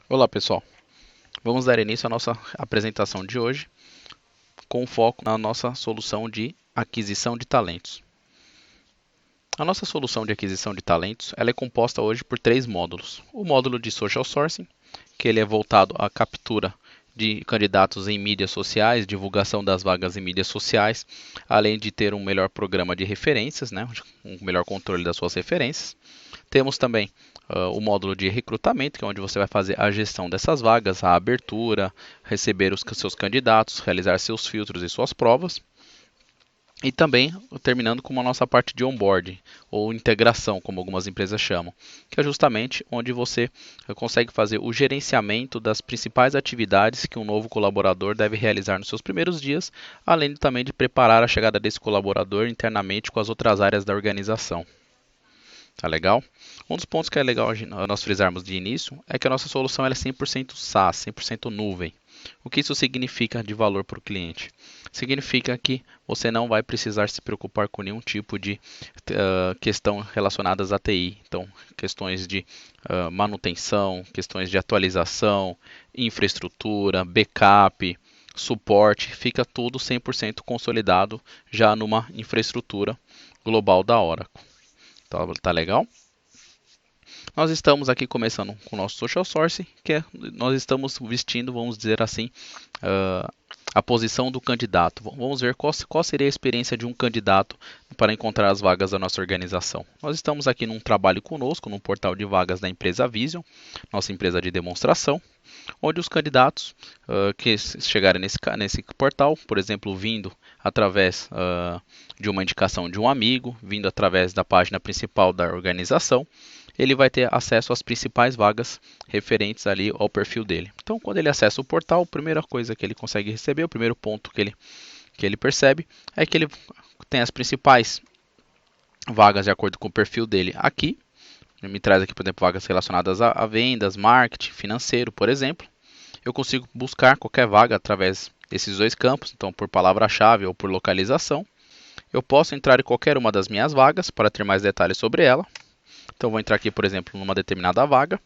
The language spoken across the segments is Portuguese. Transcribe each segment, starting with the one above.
Olá pessoal, vamos dar início à nossa apresentação de hoje com foco na nossa solução de aquisição de talentos. A nossa solução de aquisição de talentos ela é composta hoje por três módulos. O módulo de Social Sourcing, que ele é voltado à captura de candidatos em mídias sociais, divulgação das vagas em mídias sociais, além de ter um melhor programa de referências, né, um melhor controle das suas referências. Temos também o módulo de recrutamento, que é onde você vai fazer a gestão dessas vagas, a abertura, receber os seus candidatos, realizar seus filtros e suas provas. E também terminando com a nossa parte de onboarding, ou integração, como algumas empresas chamam, que é justamente onde você consegue fazer o gerenciamento das principais atividades que um novo colaborador deve realizar nos seus primeiros dias, além também de preparar a chegada desse colaborador internamente com as outras áreas da organização. Tá legal? Um dos pontos que é legal nós frisarmos de início é que a nossa solução ela é 100% SaaS, 100% nuvem. O que isso significa de valor para o cliente? Significa que você não vai precisar se preocupar com nenhum tipo de questão relacionadas à TI. Então, questões de manutenção, questões de atualização, infraestrutura, backup, suporte, fica tudo 100% consolidado já numa infraestrutura global da Oracle. Tá legal? Nós estamos aqui começando com o nosso social source, que é, nós estamos vestindo, vamos dizer assim, uh, a posição do candidato. Vamos ver qual seria a experiência de um candidato para encontrar as vagas da nossa organização. Nós estamos aqui num trabalho conosco, no portal de vagas da empresa Vision, nossa empresa de demonstração, onde os candidatos que chegarem nesse portal, por exemplo, vindo através de uma indicação de um amigo, vindo através da página principal da organização, ele vai ter acesso às principais vagas referentes ali ao perfil dele. Então, quando ele acessa o portal, a primeira coisa que ele consegue receber, o primeiro ponto que ele percebe, é que ele tem as principais vagas de acordo com o perfil dele aqui. Ele me traz aqui, por exemplo, vagas relacionadas a vendas, marketing, financeiro, por exemplo. Eu consigo buscar qualquer vaga através desses dois campos, então por palavra-chave ou por localização. Eu posso entrar em qualquer uma das minhas vagas para ter mais detalhes sobre ela. Então vou entrar aqui, por exemplo, numa determinada vaga,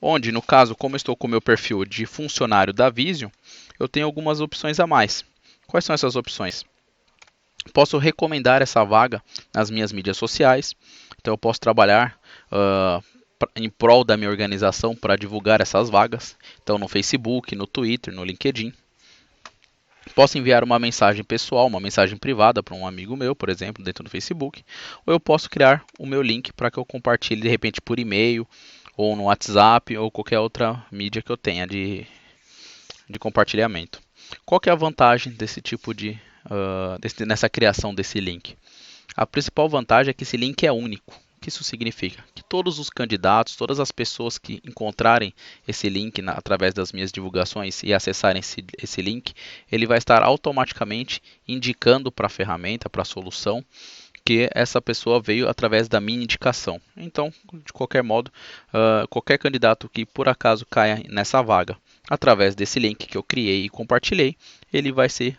onde, no caso, como eu estou com o meu perfil de funcionário da Visio, eu tenho algumas opções a mais. Quais são essas opções? Posso recomendar essa vaga nas minhas mídias sociais, então eu posso trabalhar em prol da minha organização para divulgar essas vagas, então no Facebook, no Twitter, no LinkedIn. Posso enviar uma mensagem pessoal, uma mensagem privada para um amigo meu, por exemplo, dentro do Facebook, ou eu posso criar o meu link para que eu compartilhe de repente por e-mail, ou no WhatsApp, ou qualquer outra mídia que eu tenha de compartilhamento. Qual que é a vantagem desse tipo nessa criação desse link? A principal vantagem é que esse link é único. O que isso significa? Que todos os candidatos, todas as pessoas que encontrarem esse link através das minhas divulgações e acessarem esse link, ele vai estar automaticamente indicando para a ferramenta, para a solução, que essa pessoa veio através da minha indicação. Então, de qualquer modo, qualquer candidato que por acaso caia nessa vaga, através desse link que eu criei e compartilhei, ele vai ser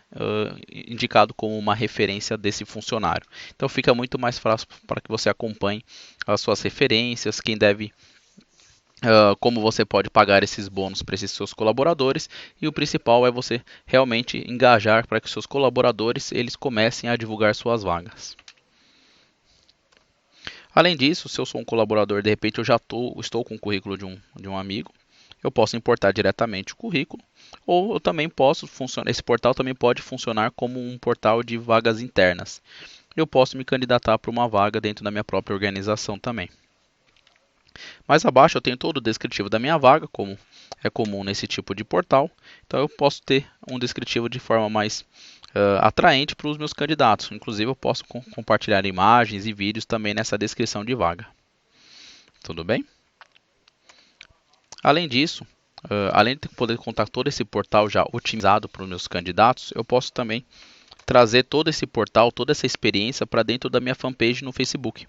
indicado como uma referência desse funcionário. Então fica muito mais fácil para que você acompanhe as suas referências, quem deve como você pode pagar esses bônus para esses seus colaboradores, e o principal é você realmente engajar para que seus colaboradores eles comecem a divulgar suas vagas. Além disso, se eu sou um colaborador, de repente eu já estou com o currículo de um amigo, eu posso importar diretamente o currículo, ou eu também posso funcionar, esse portal também pode funcionar como um portal de vagas internas. Eu posso me candidatar para uma vaga dentro da minha própria organização também. Mais abaixo eu tenho todo o descritivo da minha vaga, como é comum nesse tipo de portal. Então eu posso ter um descritivo de forma mais atraente para os meus candidatos. Inclusive eu posso compartilhar imagens e vídeos também nessa descrição de vaga. Tudo bem? Além disso, além de poder contar todo esse portal já otimizado para os meus candidatos, eu posso também trazer todo esse portal, toda essa experiência para dentro da minha fanpage no Facebook.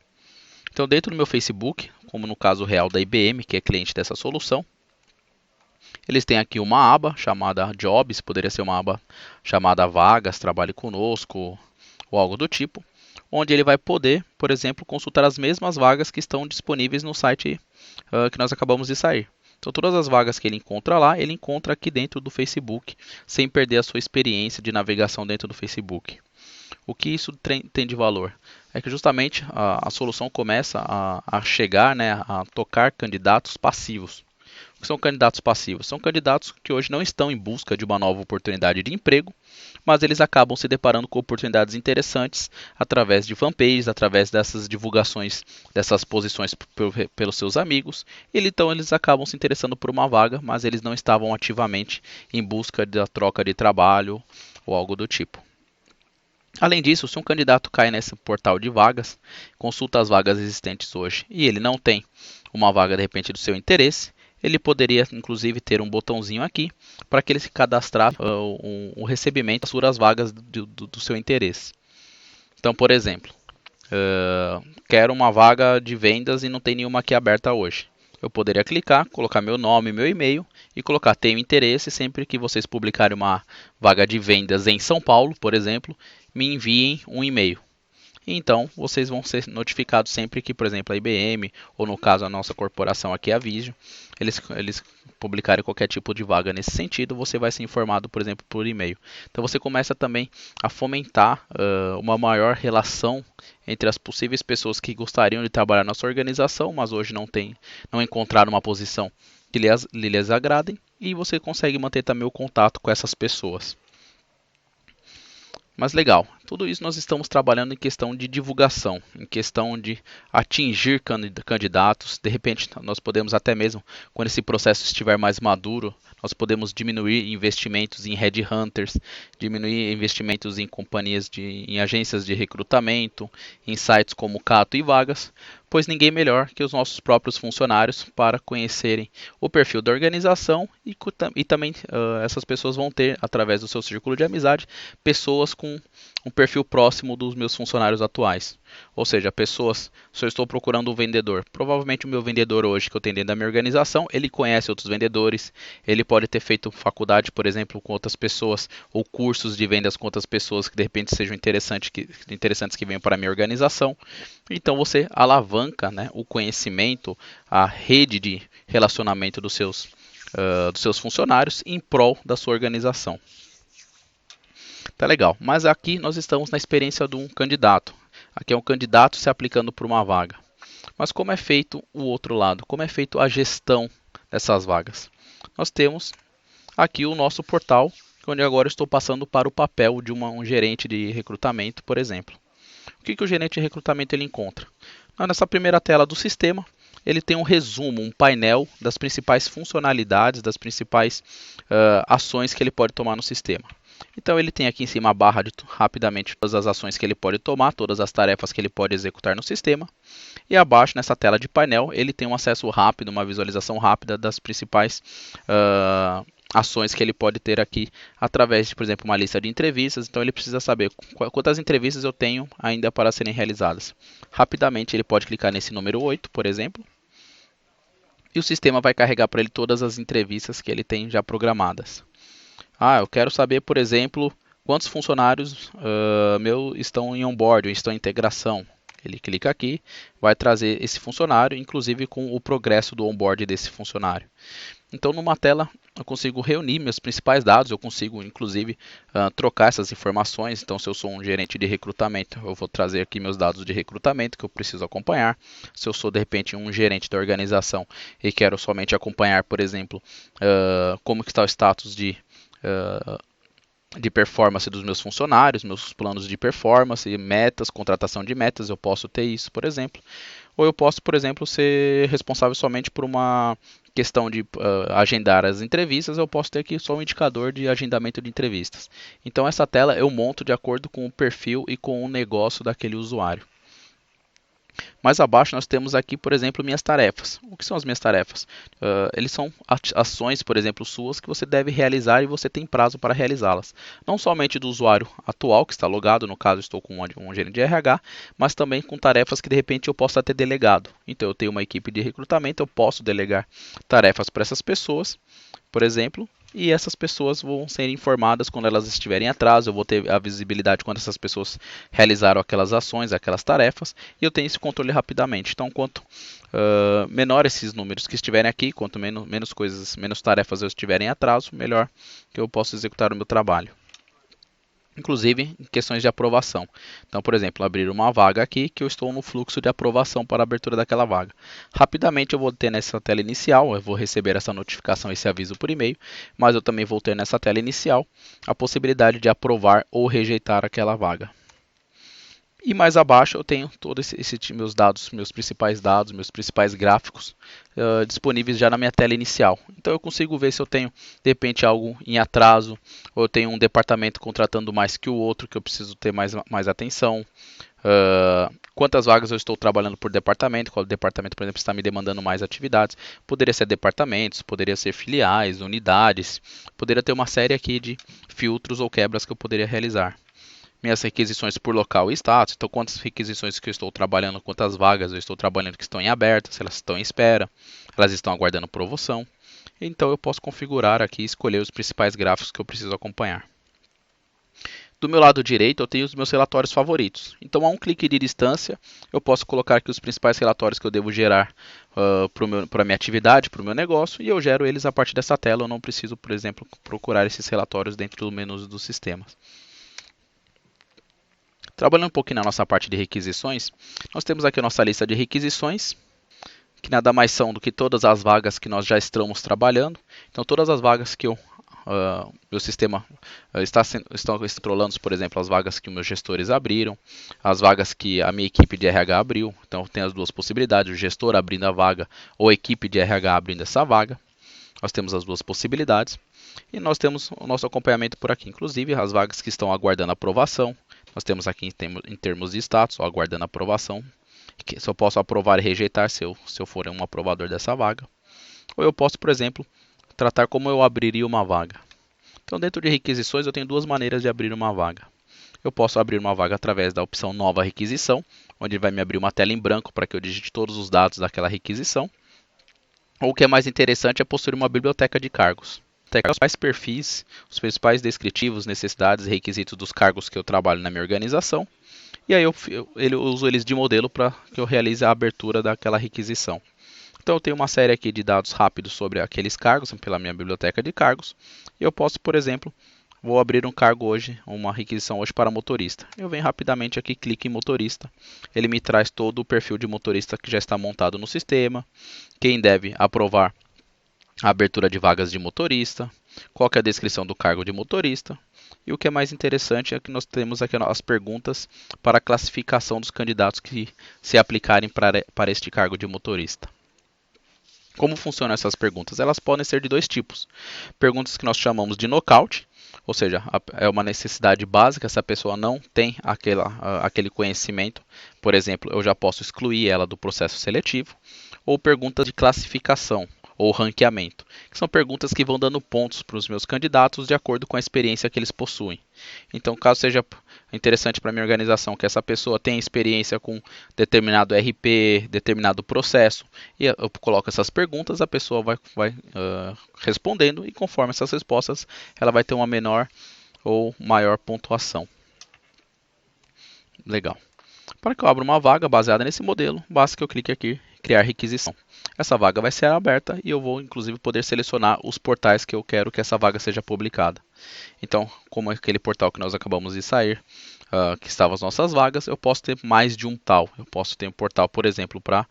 Então, dentro do meu Facebook, como no caso real da IBM, que é cliente dessa solução, eles têm aqui uma aba chamada Jobs, poderia ser uma aba chamada Vagas, Trabalhe Conosco ou algo do tipo, onde ele vai poder, por exemplo, consultar as mesmas vagas que estão disponíveis no site que nós acabamos de sair. Então, todas as vagas que ele encontra lá, ele encontra aqui dentro do Facebook, sem perder a sua experiência de navegação dentro do Facebook. O que isso tem de valor? É que justamente a solução começa a chegar, né, a tocar candidatos passivos. O que são candidatos passivos? São candidatos que hoje não estão em busca de uma nova oportunidade de emprego, mas eles acabam se deparando com oportunidades interessantes através de fanpages, através dessas divulgações dessas posições pelos seus amigos. Então eles acabam se interessando por uma vaga, mas eles não estavam ativamente em busca da troca de trabalho ou algo do tipo. Além disso, se um candidato cai nesse portal de vagas, consulta as vagas existentes hoje e ele não tem uma vaga de repente do seu interesse, ele poderia inclusive ter um botãozinho aqui para que ele se cadastrar o recebimento das vagas do seu interesse. Então, por exemplo, quero uma vaga de vendas e não tem nenhuma aqui aberta hoje. Eu poderia clicar, colocar meu nome, meu e-mail e colocar tenho interesse. Sempre que vocês publicarem uma vaga de vendas em São Paulo, por exemplo, me enviem um e-mail. Então, vocês vão ser notificados sempre que, por exemplo, a IBM, ou no caso a nossa corporação aqui, a Visio, eles publicarem qualquer tipo de vaga nesse sentido, você vai ser informado, por exemplo, por e-mail. Então, você começa também a fomentar uma maior relação entre as possíveis pessoas que gostariam de trabalhar na sua organização, mas hoje não encontraram uma posição que lhes agradem, e você consegue manter também o contato com essas pessoas. Mas legal, tudo isso nós estamos trabalhando em questão de divulgação, em questão de atingir candidatos. De repente, nós podemos até mesmo, quando esse processo estiver mais maduro, nós podemos diminuir investimentos em headhunters, diminuir investimentos em em agências de recrutamento, em sites como Cato e Vagas, pois ninguém melhor que os nossos próprios funcionários para conhecerem o perfil da organização e também essas pessoas vão ter, através do seu círculo de amizade, pessoas com um perfil próximo dos meus funcionários atuais. Ou seja, pessoas, se eu estou procurando um vendedor, provavelmente o meu vendedor hoje que eu tenho dentro da minha organização, ele conhece outros vendedores, ele pode ter feito faculdade, por exemplo, com outras pessoas, ou cursos de vendas com outras pessoas que de repente sejam interessantes que venham para a minha organização. Então você alavanca, né, o conhecimento, a rede de relacionamento dos seus funcionários em prol da sua organização. Tá legal, mas aqui nós estamos na experiência de um candidato. Aqui é um candidato se aplicando por uma vaga. Mas como é feito o outro lado? Como é feito a gestão dessas vagas? Nós temos aqui o nosso portal, onde agora estou passando para o papel de um gerente de recrutamento, por exemplo. O que o gerente de recrutamento ele encontra? Nessa primeira tela do sistema, ele tem um resumo, um painel das principais funcionalidades, das principais ações que ele pode tomar no sistema. Então ele tem aqui em cima a barra de rapidamente todas as ações que ele pode tomar, todas as tarefas que ele pode executar no sistema. E abaixo nessa tela de painel ele tem um acesso rápido, uma visualização rápida das principais ações que ele pode ter aqui através de, por exemplo, uma lista de entrevistas. Então ele precisa saber quantas entrevistas eu tenho ainda para serem realizadas. Rapidamente ele pode clicar nesse número 8, por exemplo, e o sistema vai carregar para ele todas as entrevistas que ele tem já programadas. Eu quero saber, por exemplo, quantos funcionários meus estão em onboard, ou estão em integração. Ele clica aqui, vai trazer esse funcionário, inclusive com o progresso do onboard desse funcionário. Então, numa tela, eu consigo reunir meus principais dados, eu consigo, inclusive, trocar essas informações. Então, se eu sou um gerente de recrutamento, eu vou trazer aqui meus dados de recrutamento que eu preciso acompanhar. Se eu sou, de repente, um gerente da organização e quero somente acompanhar, por exemplo, como que está o status de performance dos meus funcionários, meus planos de performance, metas, contratação de metas, eu posso ter isso, por exemplo. Ou eu posso, por exemplo, ser responsável somente por uma questão de agendar as entrevistas, eu posso ter aqui só um indicador de agendamento de entrevistas. Então essa tela eu monto de acordo com o perfil e com o negócio daquele usuário. Mais abaixo nós temos aqui, por exemplo, minhas tarefas. O que são as minhas tarefas? Eles são ações, por exemplo, suas que você deve realizar e você tem prazo para realizá-las. Não somente do usuário atual que está logado, no caso estou com um gerente de RH, mas também com tarefas que de repente eu possa ter delegado. Então eu tenho uma equipe de recrutamento, eu posso delegar tarefas para essas pessoas. Por exemplo, e essas pessoas vão ser informadas quando elas estiverem em atraso, eu vou ter a visibilidade quando essas pessoas realizaram aquelas ações, aquelas tarefas, e eu tenho esse controle rapidamente. Então, quanto menor esses números que estiverem aqui, quanto menos coisas, menos tarefas eu estiverem em atraso, melhor que eu posso executar o meu trabalho. Inclusive em questões de aprovação. Então, por exemplo, abrir uma vaga aqui que eu estou no fluxo de aprovação para a abertura daquela vaga. Rapidamente eu vou ter nessa tela inicial, eu vou receber essa notificação, esse aviso por e-mail, mas eu também vou ter nessa tela inicial a possibilidade de aprovar ou rejeitar aquela vaga. E mais abaixo eu tenho todos meus dados, meus principais gráficos disponíveis já na minha tela inicial. Então eu consigo ver se eu tenho de repente algo em atraso, ou eu tenho um departamento contratando mais que o outro, que eu preciso ter mais atenção. Quantas vagas eu estou trabalhando por departamento, qual departamento, por exemplo, está me demandando mais atividades. Poderia ser departamentos, poderia ser filiais, unidades, poderia ter uma série aqui de filtros ou quebras que eu poderia realizar. Minhas requisições por local e status, então quantas requisições que eu estou trabalhando, quantas vagas eu estou trabalhando que estão em aberto, se elas estão em espera, elas estão aguardando promoção. Então eu posso configurar aqui e escolher os principais gráficos que eu preciso acompanhar. Do meu lado direito eu tenho os meus relatórios favoritos. Então a um clique de distância eu posso colocar aqui os principais relatórios que eu devo gerar para a minha atividade, para o meu negócio, e eu gero eles a partir dessa tela. Eu não preciso, por exemplo, procurar esses relatórios dentro do menu dos sistemas. Trabalhando um pouquinho na nossa parte de requisições, nós temos aqui a nossa lista de requisições, que nada mais são do que todas as vagas que nós já estamos trabalhando. Então, todas as vagas que meu sistema está controlando, por exemplo, as vagas que meus gestores abriram, as vagas que a minha equipe de RH abriu. Então, tem as duas possibilidades, o gestor abrindo a vaga ou a equipe de RH abrindo essa vaga. Nós temos as duas possibilidades. E nós temos o nosso acompanhamento por aqui, inclusive as vagas que estão aguardando aprovação. Nós temos aqui em termos de status, aguardando aprovação. Se eu posso aprovar e rejeitar se eu for um aprovador dessa vaga. Ou eu posso, por exemplo, tratar como eu abriria uma vaga. Então, dentro de requisições, eu tenho duas maneiras de abrir uma vaga. Eu posso abrir uma vaga através da opção Nova Requisição, onde vai me abrir uma tela em branco para que eu digite todos os dados daquela requisição. Ou o que é mais interessante é possuir uma biblioteca de cargos. Os principais perfis, os principais descritivos, necessidades e requisitos dos cargos que eu trabalho na minha organização. E aí eu uso eles de modelo para que eu realize a abertura daquela requisição. Então eu tenho uma série aqui de dados rápidos sobre aqueles cargos, pela minha biblioteca de cargos. E eu posso, por exemplo, vou abrir um cargo hoje, uma requisição hoje para motorista. Eu venho rapidamente aqui, clico em motorista. Ele me traz todo o perfil de motorista que já está montado no sistema, quem deve aprovar a abertura de vagas de motorista, qual que é a descrição do cargo de motorista. E o que é mais interessante é que nós temos aqui as perguntas para a classificação dos candidatos que se aplicarem para este cargo de motorista. Como funcionam essas perguntas? Elas podem ser de dois tipos. Perguntas que nós chamamos de knockout, ou seja, é uma necessidade básica, se a pessoa não tem aquele conhecimento, por exemplo, eu já posso excluir ela do processo seletivo. Ou perguntas de classificação, ou ranqueamento, que são perguntas que vão dando pontos para os meus candidatos de acordo com a experiência que eles possuem. Então, caso seja interessante para a minha organização que essa pessoa tenha experiência com determinado RP, determinado processo, e eu coloco essas perguntas, a pessoa vai respondendo, e conforme essas respostas, ela vai ter uma menor ou maior pontuação. Legal. Para que eu abra uma vaga baseada nesse modelo, basta que eu clique aqui em criar requisição. Essa vaga vai ser aberta e eu vou inclusive poder selecionar os portais que eu quero que essa vaga seja publicada. Então, como aquele portal que nós acabamos de sair, que estavam as nossas vagas, eu posso ter mais de um tal. Eu posso ter um portal, por exemplo, para...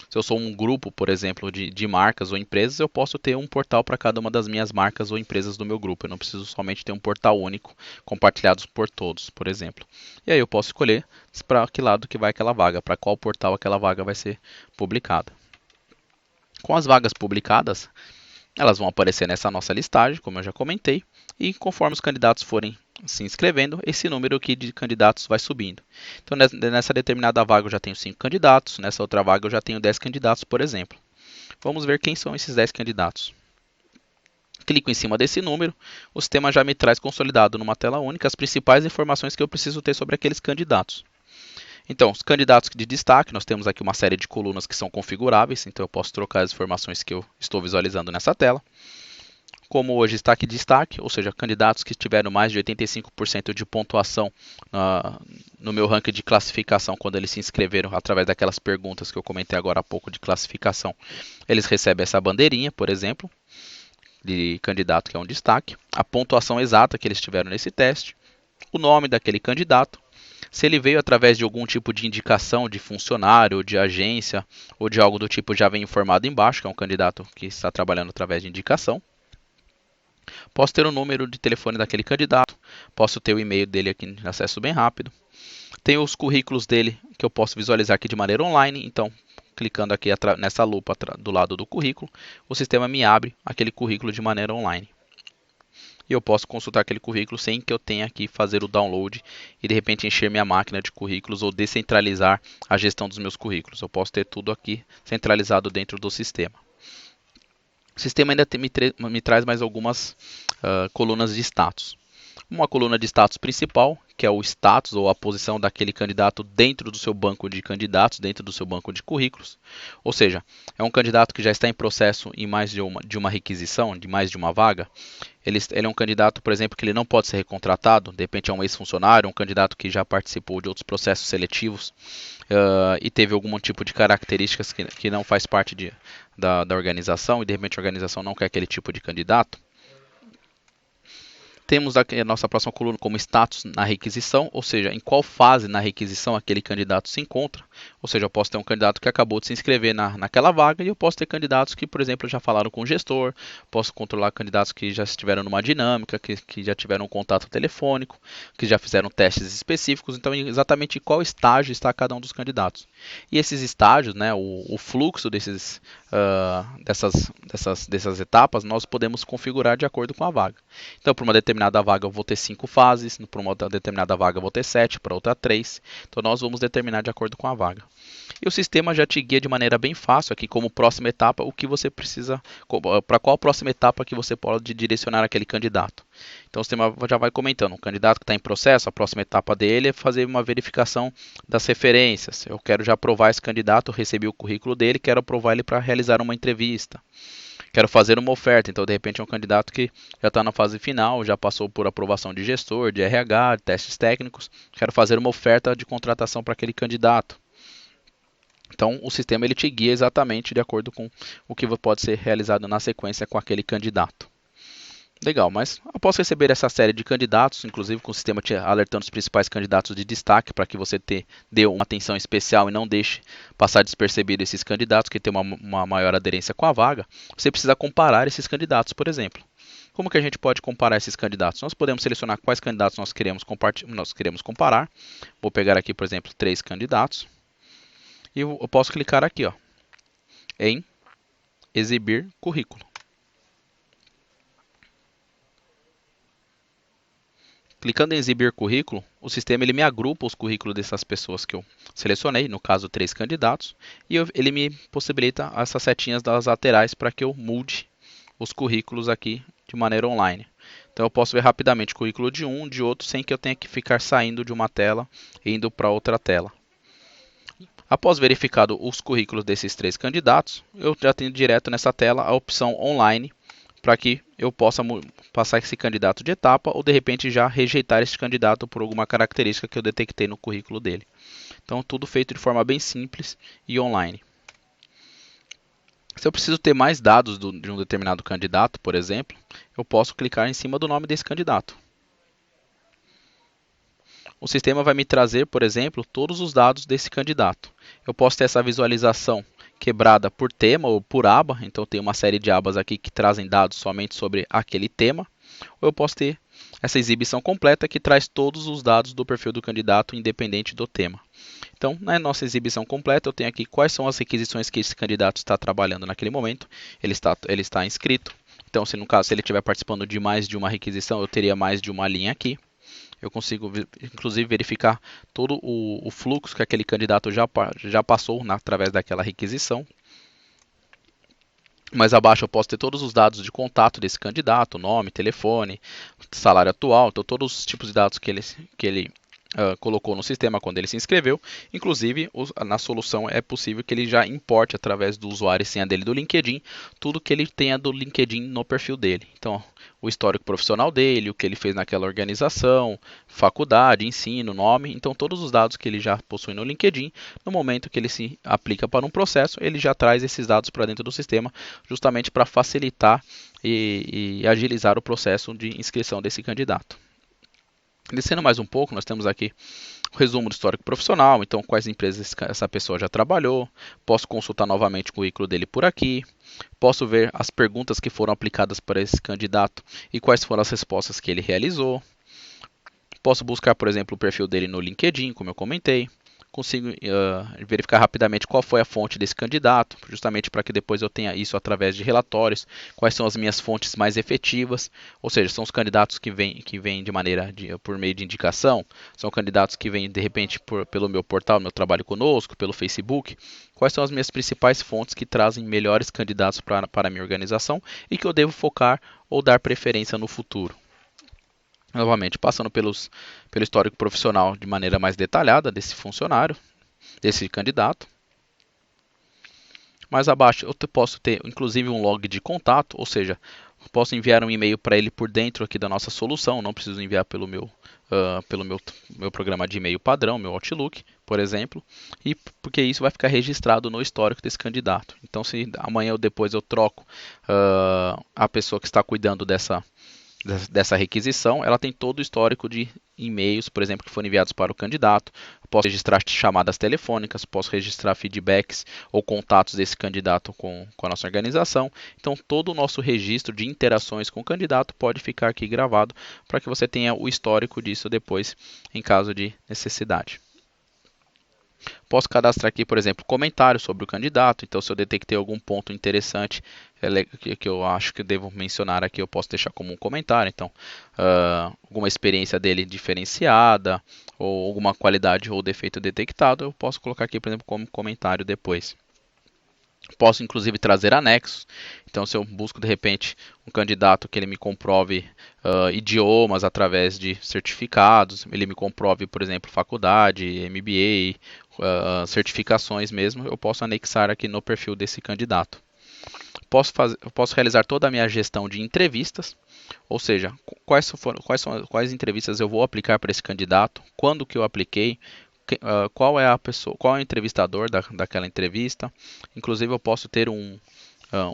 se eu sou um grupo, por exemplo, de marcas ou empresas, eu posso ter um portal para cada uma das minhas marcas ou empresas do meu grupo. Eu não preciso somente ter um portal único, compartilhado por todos, por exemplo. E aí eu posso escolher para que lado que vai aquela vaga, para qual portal aquela vaga vai ser publicada. Com as vagas publicadas, elas vão aparecer nessa nossa listagem, como eu já comentei, e conforme os candidatos forem se inscrevendo, esse número aqui de candidatos vai subindo. Então, nessa determinada vaga eu já tenho 5 candidatos, nessa outra vaga eu já tenho 10 candidatos, por exemplo. Vamos ver quem são esses 10 candidatos. Clico em cima desse número, o sistema já me traz consolidado numa tela única as principais informações que eu preciso ter sobre aqueles candidatos. Então, os candidatos de destaque, nós temos aqui uma série de colunas que são configuráveis, então eu posso trocar as informações que eu estou visualizando nessa tela. como hoje está aqui destaque, ou seja, candidatos que tiveram mais de 85% de pontuação no meu ranking de classificação quando eles se inscreveram através daquelas perguntas que eu comentei agora há pouco de classificação, eles recebem essa bandeirinha, por exemplo, de candidato que é um destaque, a pontuação exata que eles tiveram nesse teste, o nome daquele candidato, se ele veio através de algum tipo de indicação de funcionário, de agência ou de algo do tipo já vem informado embaixo, que é um candidato que está trabalhando através de indicação. Posso ter o número de telefone daquele candidato, posso ter o e-mail dele aqui de acesso bem rápido. Tenho os currículos dele que eu posso visualizar aqui de maneira online, então clicando aqui nessa lupa do lado do currículo, o sistema me abre aquele currículo de maneira online. E eu posso consultar aquele currículo sem que eu tenha que fazer o download e de repente encher minha máquina de currículos ou descentralizar a gestão dos meus currículos. Eu posso ter tudo aqui centralizado dentro do sistema. O sistema ainda me traz mais algumas colunas de status. Uma coluna de status principal, que é o status ou a posição daquele candidato dentro do seu banco de candidatos, dentro do seu banco de currículos. Ou seja, é um candidato que já está em processo em mais de uma requisição, de mais de uma vaga. Ele é um candidato, por exemplo, que ele não pode ser recontratado, de repente é um ex-funcionário, um candidato que já participou de outros processos seletivos e teve algum tipo de características que não faz parte da organização e de repente a organização não quer aquele tipo de candidato. Temos aqui a nossa próxima coluna como status na requisição, ou seja, em qual fase na requisição aquele candidato se encontra. Ou seja, eu posso ter um candidato que acabou de se inscrever naquela vaga e eu posso ter candidatos que, por exemplo, já falaram com o gestor, posso controlar candidatos que já estiveram numa dinâmica, que já tiveram um contato telefônico, que já fizeram testes específicos, então exatamente em qual estágio está cada um dos candidatos. E esses estágios, né, o fluxo dessas etapas, nós podemos configurar de acordo com a vaga. Então, para uma determinada vaga eu vou ter 5 fases, para uma determinada vaga eu vou ter 7, para outra 3. Então nós vamos determinar de acordo com a vaga. E o sistema já te guia de maneira bem fácil aqui como próxima etapa o que você precisa, para qual próxima etapa que você pode direcionar aquele candidato. Então o sistema já vai comentando, um candidato que está em processo, a próxima etapa dele é fazer uma verificação das referências. Eu quero já aprovar esse candidato, recebi o currículo dele, quero aprovar ele para realizar uma entrevista. Quero fazer uma oferta, então de repente é um candidato que já está na fase final, já passou por aprovação de gestor, de RH, de testes técnicos. Quero fazer uma oferta de contratação para aquele candidato. Então o sistema ele te guia exatamente de acordo com o que pode ser realizado na sequência com aquele candidato. Legal, mas após receber essa série de candidatos, inclusive com o sistema te alertando os principais candidatos de destaque para que você dê uma atenção especial e não deixe passar despercebido esses candidatos que têm uma maior aderência com a vaga, você precisa comparar esses candidatos, por exemplo. Como que a gente pode comparar esses candidatos? Nós podemos selecionar quais candidatos nós queremos comparar. Vou pegar aqui, por exemplo, 3 candidatos. E eu posso clicar aqui em exibir currículo. Clicando em exibir currículo, o sistema ele me agrupa os currículos dessas pessoas que eu selecionei, no caso 3 candidatos, e ele me possibilita essas setinhas das laterais para que eu mude os currículos aqui de maneira online. Então eu posso ver rapidamente o currículo de um, de outro, sem que eu tenha que ficar saindo de uma tela e indo para outra tela. Após verificado os currículos desses 3 candidatos, eu já tenho direto nessa tela a opção online, para que eu possa passar esse candidato de etapa ou de repente já rejeitar esse candidato por alguma característica que eu detectei no currículo dele. Então tudo feito de forma bem simples e online. Se eu preciso ter mais dados de um determinado candidato, por exemplo, eu posso clicar em cima do nome desse candidato. O sistema vai me trazer, por exemplo, todos os dados desse candidato. Eu posso ter essa visualização quebrada por tema ou por aba, então tem uma série de abas aqui que trazem dados somente sobre aquele tema, ou eu posso ter essa exibição completa que traz todos os dados do perfil do candidato independente do tema. Então, na nossa exibição completa, eu tenho aqui quais são as requisições que esse candidato está trabalhando naquele momento. Ele está inscrito, então se no caso se ele estiver participando de mais de uma requisição, eu teria mais de uma linha aqui. Eu consigo, inclusive, verificar todo o fluxo que aquele candidato já passou através daquela requisição. Mais abaixo eu posso ter todos os dados de contato desse candidato, nome, telefone, salário atual, então todos os tipos de dados que ele colocou no sistema quando ele se inscreveu. Inclusive, na solução é possível que ele já importe através do usuário e senha dele do LinkedIn, tudo que ele tenha do LinkedIn no perfil dele. Então, o histórico profissional dele, o que ele fez naquela organização, faculdade, ensino, nome. Então, todos os dados que ele já possui no LinkedIn, no momento que ele se aplica para um processo, ele já traz esses dados para dentro do sistema, justamente para facilitar e agilizar o processo de inscrição desse candidato. Descendo mais um pouco, nós temos aqui o resumo do histórico profissional, então quais empresas essa pessoa já trabalhou, posso consultar novamente o currículo dele por aqui, posso ver as perguntas que foram aplicadas para esse candidato e quais foram as respostas que ele realizou, posso buscar, por exemplo, o perfil dele no LinkedIn, como eu comentei, consigo verificar rapidamente qual foi a fonte desse candidato, justamente para que depois eu tenha isso através de relatórios, quais são as minhas fontes mais efetivas, ou seja, são os candidatos que vêm de maneira por meio de indicação, são candidatos que vêm de repente pelo meu portal, meu trabalho conosco, pelo Facebook, quais são as minhas principais fontes que trazem melhores candidatos para a minha organização e que eu devo focar ou dar preferência no futuro. Novamente, passando pelo histórico profissional de maneira mais detalhada desse funcionário, desse candidato. Mais abaixo eu posso ter inclusive um log de contato, ou seja, posso enviar um e-mail para ele por dentro aqui da nossa solução, não preciso enviar pelo meu programa de e-mail padrão, meu Outlook, por exemplo, e porque isso vai ficar registrado no histórico desse candidato. Então, se amanhã ou depois eu troco a pessoa que está cuidando dessa requisição, ela tem todo o histórico de e-mails, por exemplo, que foram enviados para o candidato. Posso registrar chamadas telefônicas, posso registrar feedbacks ou contatos desse candidato com a nossa organização. Então, todo o nosso registro de interações com o candidato pode ficar aqui gravado para que você tenha o histórico disso depois, em caso de necessidade. Posso cadastrar aqui, por exemplo, comentários sobre o candidato. Então, se eu detectei algum ponto interessante que eu acho que devo mencionar aqui, eu posso deixar como um comentário. Então, alguma experiência dele diferenciada, ou alguma qualidade ou defeito detectado, eu posso colocar aqui, por exemplo, como comentário depois. Posso inclusive trazer anexos. Então, se eu busco de repente um candidato que ele me comprove idiomas através de certificados, ele me comprove, por exemplo, faculdade, MBA, certificações mesmo, eu posso anexar aqui no perfil desse candidato. Posso realizar toda a minha gestão de entrevistas, ou seja, quais entrevistas eu vou aplicar para esse candidato, quando que eu apliquei, qual é a pessoa, qual é o entrevistador daquela entrevista. Inclusive eu posso ter um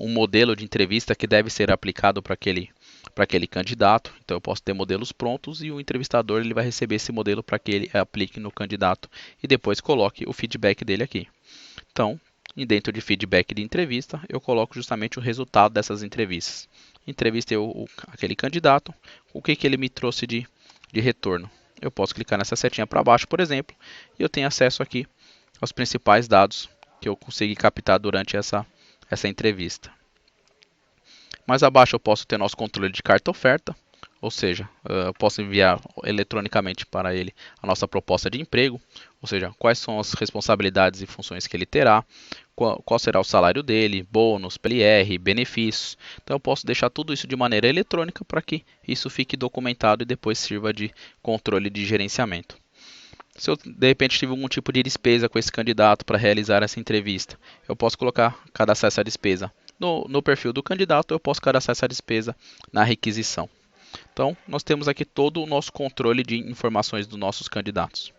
modelo de entrevista que deve ser aplicado para aquele candidato. Então eu posso ter modelos prontos e o entrevistador ele vai receber esse modelo para que ele aplique no candidato e depois coloque o feedback dele aqui. Então, dentro de feedback de entrevista, eu coloco justamente o resultado dessas entrevistas. Entrevistei aquele candidato, o que ele me trouxe de retorno. Eu posso clicar nessa setinha para baixo, por exemplo, e eu tenho acesso aqui aos principais dados que eu consegui captar durante essa entrevista. Mais abaixo eu posso ter nosso controle de carta oferta, ou seja, eu posso enviar eletronicamente para ele a nossa proposta de emprego, ou seja, quais são as responsabilidades e funções que ele terá, qual será o salário dele, bônus, PLR, benefícios. Então eu posso deixar tudo isso de maneira eletrônica para que isso fique documentado e depois sirva de controle de gerenciamento. Se eu de repente tive algum tipo de despesa com esse candidato para realizar essa entrevista, eu posso cadastrar essa despesa no perfil do candidato, eu posso cadastrar essa despesa na requisição. Então, nós temos aqui todo o nosso controle de informações dos nossos candidatos.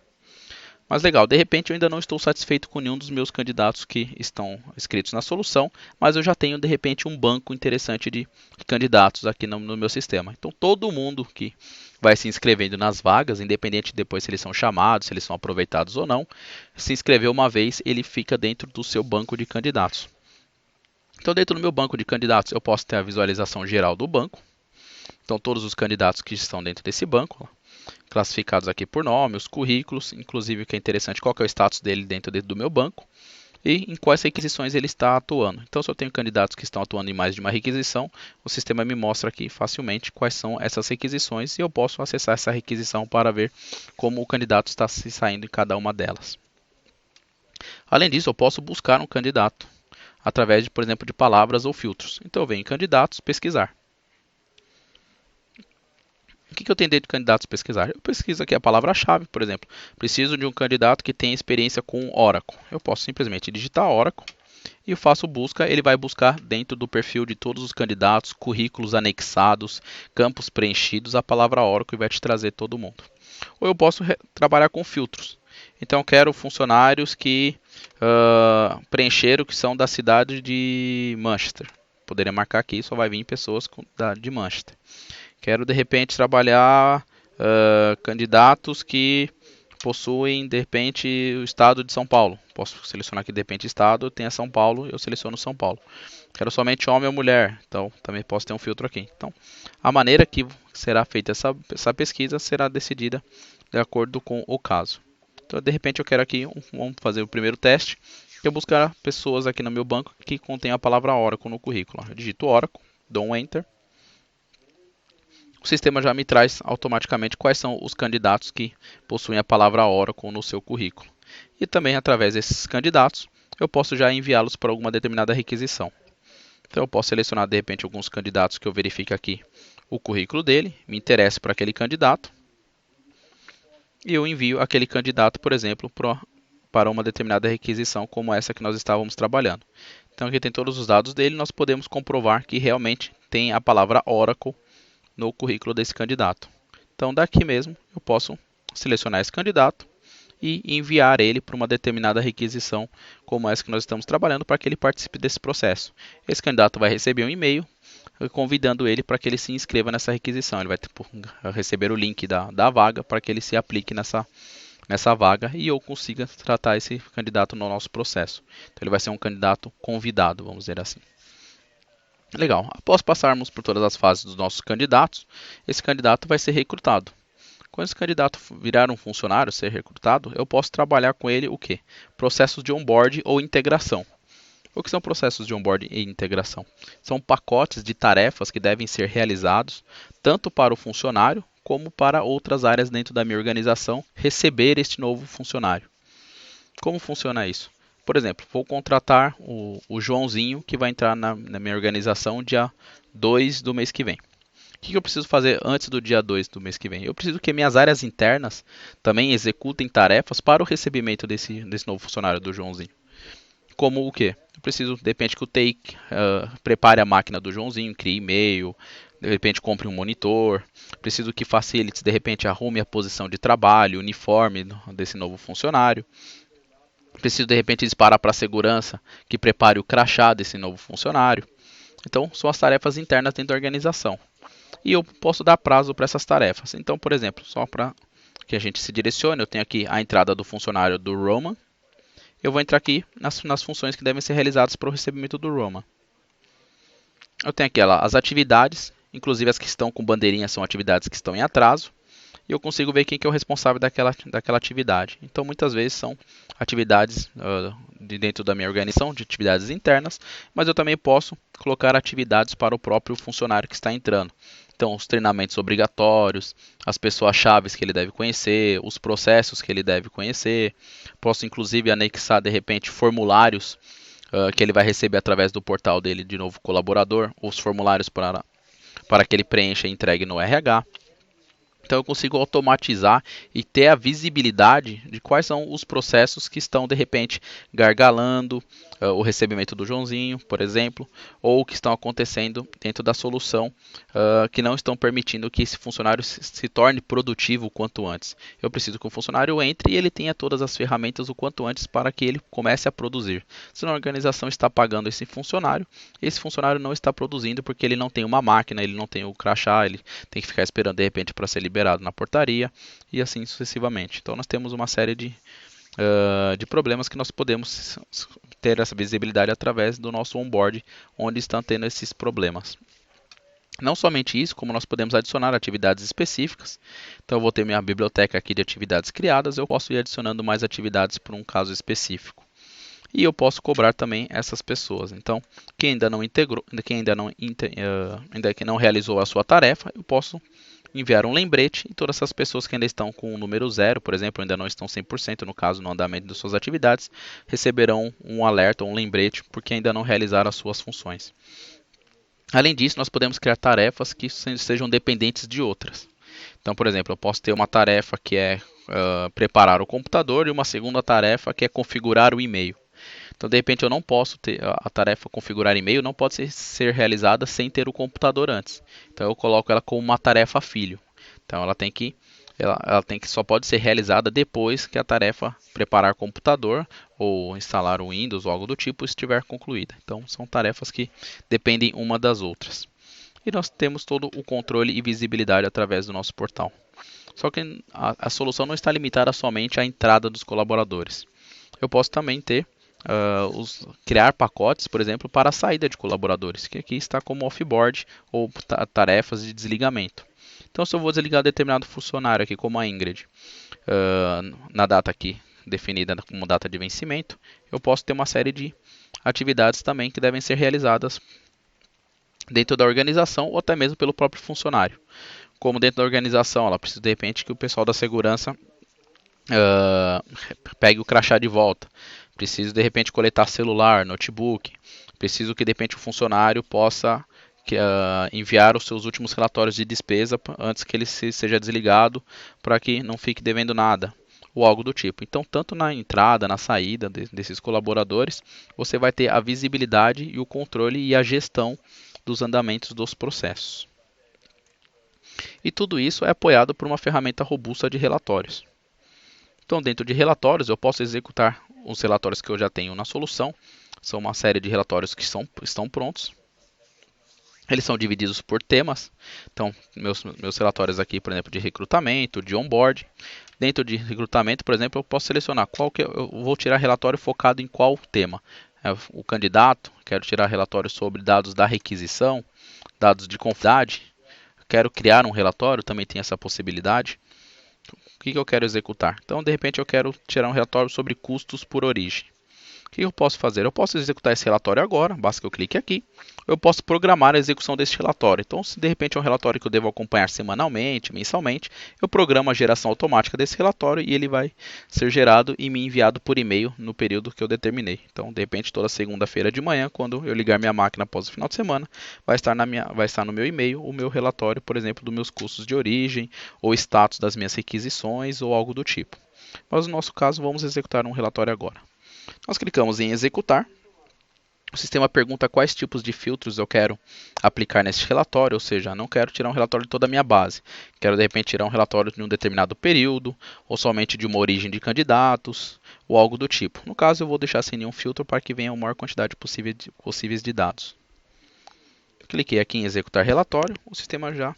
Mas legal, de repente eu ainda não estou satisfeito com nenhum dos meus candidatos que estão inscritos na solução, mas eu já tenho de repente um banco interessante de candidatos aqui no meu sistema. Então todo mundo que vai se inscrevendo nas vagas, independente depois se eles são chamados, se eles são aproveitados ou não, se inscreveu uma vez, ele fica dentro do seu banco de candidatos. Então dentro do meu banco de candidatos eu posso ter a visualização geral do banco. Então todos os candidatos que estão dentro desse banco, classificados aqui por nome, os currículos, inclusive o que é interessante, qual que é o status dele dentro do meu banco e em quais requisições ele está atuando. Então, se eu tenho candidatos que estão atuando em mais de uma requisição, o sistema me mostra aqui facilmente quais são essas requisições e eu posso acessar essa requisição para ver como o candidato está se saindo em cada uma delas. Além disso, eu posso buscar um candidato através, por exemplo, de palavras ou filtros. Então, eu venho em candidatos, pesquisar. O que eu tenho dentro de candidatos pesquisar? Eu pesquiso aqui a palavra-chave, por exemplo. Preciso de um candidato que tenha experiência com Oracle. Eu posso simplesmente digitar Oracle e faço busca. Ele vai buscar dentro do perfil de todos os candidatos, currículos anexados, campos preenchidos, a palavra Oracle e vai te trazer todo mundo. Ou eu posso trabalhar com filtros. Então, eu quero funcionários que preencheram que são da cidade de Manchester. Poderia marcar aqui, só vai vir pessoas de Manchester. Quero, de repente, trabalhar candidatos que possuem, de repente, o estado de São Paulo. Posso selecionar aqui, de repente, estado, tem a São Paulo, eu seleciono São Paulo. Quero somente homem ou mulher, então também posso ter um filtro aqui. Então, a maneira que será feita essa pesquisa será decidida de acordo com o caso. Então, de repente, eu quero aqui, vamos fazer o primeiro teste, eu buscar pessoas aqui no meu banco que contém a palavra Oracle no currículo. Eu digito Oracle, dou um Enter. O sistema já me traz automaticamente quais são os candidatos que possuem a palavra Oracle no seu currículo. E também, através desses candidatos, eu posso já enviá-los para alguma determinada requisição. Então, eu posso selecionar, de repente, alguns candidatos que eu verifique aqui o currículo dele, me interesse para aquele candidato, e eu envio aquele candidato, por exemplo, para uma determinada requisição como essa que nós estávamos trabalhando. Então, aqui tem todos os dados dele, nós podemos comprovar que realmente tem a palavra Oracle no currículo desse candidato. Então, daqui mesmo, eu posso selecionar esse candidato e enviar ele para uma determinada requisição como essa que nós estamos trabalhando para que ele participe desse processo. Esse candidato vai receber um e-mail convidando ele para que ele se inscreva nessa requisição. Ele vai receber o link da vaga para que ele se aplique nessa vaga e eu consiga tratar esse candidato no nosso processo. Então, ele vai ser um candidato convidado, vamos dizer assim. Legal. Após passarmos por todas as fases dos nossos candidatos, esse candidato vai ser recrutado. Quando esse candidato virar um funcionário, ser recrutado, eu posso trabalhar com ele o quê? Processos de onboard ou integração. O que são processos de onboard e integração? São pacotes de tarefas que devem ser realizados tanto para o funcionário como para outras áreas dentro da minha organização receber este novo funcionário. Como funciona isso? Por exemplo, vou contratar o Joãozinho que vai entrar na minha organização dia 2 do mês que vem. O que eu preciso fazer antes do dia 2 do mês que vem? Eu preciso que minhas áreas internas também executem tarefas para o recebimento desse novo funcionário do Joãozinho. Como o quê? Eu preciso, de repente, que o TI prepare a máquina do Joãozinho, crie e-mail, de repente compre um monitor. Preciso que Facilities, de repente, arrume a posição de trabalho, uniforme desse novo funcionário. Preciso, de repente, disparar para a segurança que prepare o crachá desse novo funcionário. Então, são as tarefas internas dentro da organização. E eu posso dar prazo para essas tarefas. Então, por exemplo, só para que a gente se direcione, eu tenho aqui a entrada do funcionário do Roman. Eu vou entrar aqui nas funções que devem ser realizadas para o recebimento do Roman. Eu tenho aqui as atividades, inclusive as que estão com bandeirinha são atividades que estão em atraso. E eu consigo ver quem que é o responsável daquela atividade. Então, muitas vezes são atividades de dentro da minha organização, de atividades internas, mas eu também posso colocar atividades para o próprio funcionário que está entrando. Então, os treinamentos obrigatórios, as pessoas-chave que ele deve conhecer, os processos que ele deve conhecer. Posso, inclusive, anexar, de repente, formulários que ele vai receber através do portal dele de novo colaborador, os formulários para que ele preencha e entregue no RH. Então eu consigo automatizar e ter a visibilidade de quais são os processos que estão de repente gargalando o recebimento do Joãozinho, por exemplo, ou que estão acontecendo dentro da solução que não estão permitindo que esse funcionário se torne produtivo o quanto antes. Eu preciso que o funcionário entre e ele tenha todas as ferramentas o quanto antes para que ele comece a produzir. Se a organização está pagando esse funcionário não está produzindo porque ele não tem uma máquina, ele não tem o crachá, ele tem que ficar esperando de repente para ser liberado na portaria e assim sucessivamente. Então nós temos uma série de problemas que nós podemos ter essa visibilidade através do nosso onboard, onde estão tendo esses problemas. Não somente isso, como nós podemos adicionar atividades específicas. Então eu vou ter minha biblioteca aqui de atividades criadas, eu posso ir adicionando mais atividades para um caso específico. E eu posso cobrar também essas pessoas. Então, quem ainda não integrou, ainda que não realizou a sua tarefa, eu posso enviar um lembrete e todas essas pessoas que ainda estão com o número 0, por exemplo, ainda não estão 100% no caso no andamento de suas atividades, receberão um alerta ou um lembrete porque ainda não realizaram as suas funções. Além disso, nós podemos criar tarefas que sejam dependentes de outras. Então, por exemplo, eu posso ter uma tarefa que é preparar o computador e uma segunda tarefa que é configurar o e-mail. Então, de repente, eu não posso ter a tarefa configurar e-mail, não pode ser realizada sem ter o computador antes. Então, eu coloco ela como uma tarefa filho. Então, ela tem que só pode ser realizada depois que a tarefa preparar computador ou instalar o Windows ou algo do tipo estiver concluída. Então, são tarefas que dependem uma das outras. E nós temos todo o controle e visibilidade através do nosso portal. Só que a solução não está limitada somente à entrada dos colaboradores. Eu posso também ter criar pacotes, por exemplo, para a saída de colaboradores, que aqui está como offboard ou tarefas de desligamento. Então, se eu vou desligar determinado funcionário aqui, como a Ingrid, na data aqui definida como data de vencimento, eu posso ter uma série de atividades também que devem ser realizadas dentro da organização ou até mesmo pelo próprio funcionário. Como dentro da organização, ela precisa de repente que o pessoal da segurança pegue o crachá de volta. Preciso de repente coletar celular, notebook. Preciso que de repente o funcionário possa enviar os seus últimos relatórios de despesa antes que ele seja desligado para que não fique devendo nada ou algo do tipo. Então, tanto na entrada, na saída desses colaboradores, você vai ter a visibilidade e o controle e a gestão dos andamentos dos processos. E tudo isso é apoiado por uma ferramenta robusta de relatórios. Então, dentro de relatórios, eu posso executar os relatórios que eu já tenho na solução. São uma série de relatórios que estão prontos. Eles são divididos por temas. Então, meus relatórios aqui, por exemplo, de recrutamento, de onboard. Dentro de recrutamento, por exemplo, eu posso selecionar eu vou tirar relatório focado em qual tema. O candidato, quero tirar relatório sobre dados da requisição, dados de confiabilidade. Quero criar um relatório, também tem essa possibilidade. O que eu quero executar? Então, de repente, eu quero tirar um relatório sobre custos por origem. O que eu posso fazer? Eu posso executar esse relatório agora, basta que eu clique aqui. Eu posso programar a execução desse relatório. Então, se de repente é um relatório que eu devo acompanhar semanalmente, mensalmente, eu programo a geração automática desse relatório e ele vai ser gerado e me enviado por e-mail no período que eu determinei. Então, de repente, toda segunda-feira de manhã, quando eu ligar minha máquina após o final de semana, vai estar no meu e-mail o meu relatório, por exemplo, dos meus custos de origem, ou status das minhas requisições, ou algo do tipo. Mas no nosso caso, vamos executar um relatório agora. Nós clicamos em executar. O sistema pergunta quais tipos de filtros eu quero aplicar nesse relatório, ou seja, não quero tirar um relatório de toda a minha base. Quero de repente tirar um relatório de um determinado período, ou somente de uma origem de candidatos, ou algo do tipo. No caso, eu vou deixar sem nenhum filtro para que venha a maior quantidade possíveis de dados. Cliquei aqui em executar relatório, o sistema já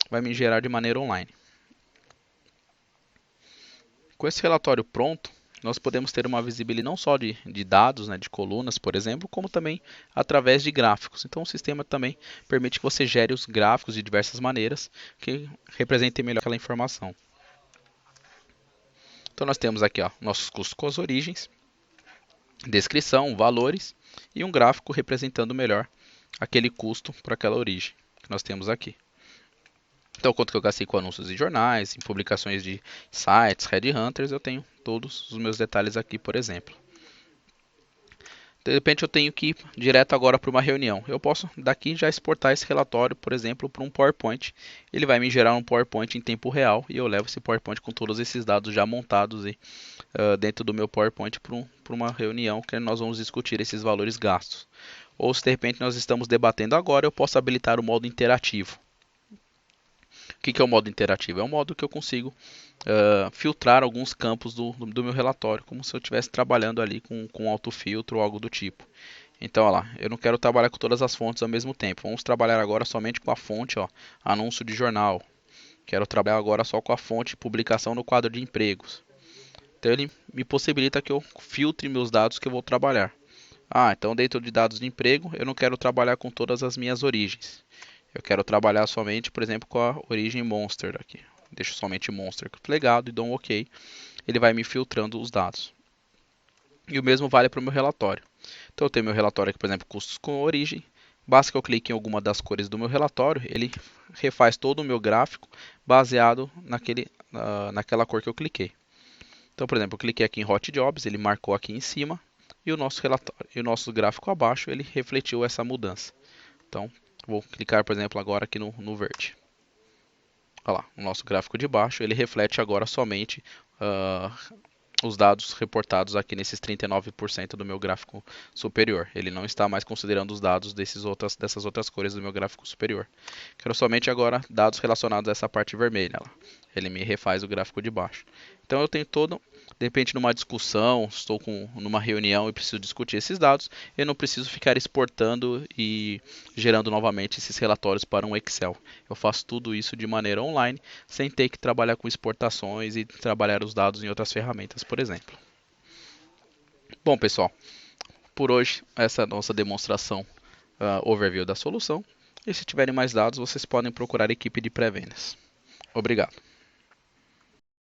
vai me gerar de maneira online. Com esse relatório pronto, nós podemos ter uma visibilidade não só de dados, né, de colunas, por exemplo, como também através de gráficos. Então, o sistema também permite que você gere os gráficos de diversas maneiras que representem melhor aquela informação. Então, nós temos aqui nossos custos com as origens, descrição, valores e um gráfico representando melhor aquele custo para aquela origem que nós temos aqui. Então, quanto que eu gastei com anúncios em jornais, em publicações de sites, headhunters, eu tenho todos os meus detalhes aqui, por exemplo. De repente eu tenho que ir direto agora para uma reunião. Eu posso daqui já exportar esse relatório, por exemplo, para um PowerPoint. Ele vai me gerar um PowerPoint em tempo real e eu levo esse PowerPoint com todos esses dados já montados dentro do meu PowerPoint para uma reunião que nós vamos discutir esses valores gastos. Ou se de repente nós estamos debatendo agora, eu posso habilitar o modo interativo. O que é o modo interativo? É um modo que eu consigo filtrar alguns campos do meu relatório, como se eu estivesse trabalhando ali com autofiltro ou algo do tipo. Então, olha lá, eu não quero trabalhar com todas as fontes ao mesmo tempo. Vamos trabalhar agora somente com a fonte, anúncio de jornal. Quero trabalhar agora só com a fonte publicação no quadro de empregos. Então, ele me possibilita que eu filtre meus dados que eu vou trabalhar. Então dentro de dados de emprego, eu não quero trabalhar com todas as minhas origens. Eu quero trabalhar somente, por exemplo, com a origem Monster aqui. Deixo somente Monster legado e dou um OK. Ele vai me filtrando os dados. E o mesmo vale para o meu relatório. Então eu tenho meu relatório aqui, por exemplo, custos com origem. Basta que eu clique em alguma das cores do meu relatório, ele refaz todo o meu gráfico baseado naquela cor que eu cliquei. Então, por exemplo, eu cliquei aqui em Hot Jobs, ele marcou aqui em cima e o nosso relatório e o nosso gráfico abaixo ele refletiu essa mudança. Então, vou clicar, por exemplo, agora aqui no verde. Olha lá, o nosso gráfico de baixo, ele reflete agora somente ah, os dados reportados aqui nesses 39% do meu gráfico superior. Ele não está mais considerando os dados dessas outras cores do meu gráfico superior. Quero somente agora dados relacionados a essa parte vermelha. Lá. Ele me refaz o gráfico de baixo. Então eu tenho todo, de repente numa discussão, estou numa reunião e preciso discutir esses dados, eu não preciso ficar exportando e gerando novamente esses relatórios para um Excel. Eu faço tudo isso de maneira online, sem ter que trabalhar com exportações e trabalhar os dados em outras ferramentas, por exemplo. Bom, pessoal, por hoje essa é a nossa demonstração overview da solução. E se tiverem mais dados, vocês podem procurar a equipe de pré-vendas. Obrigado.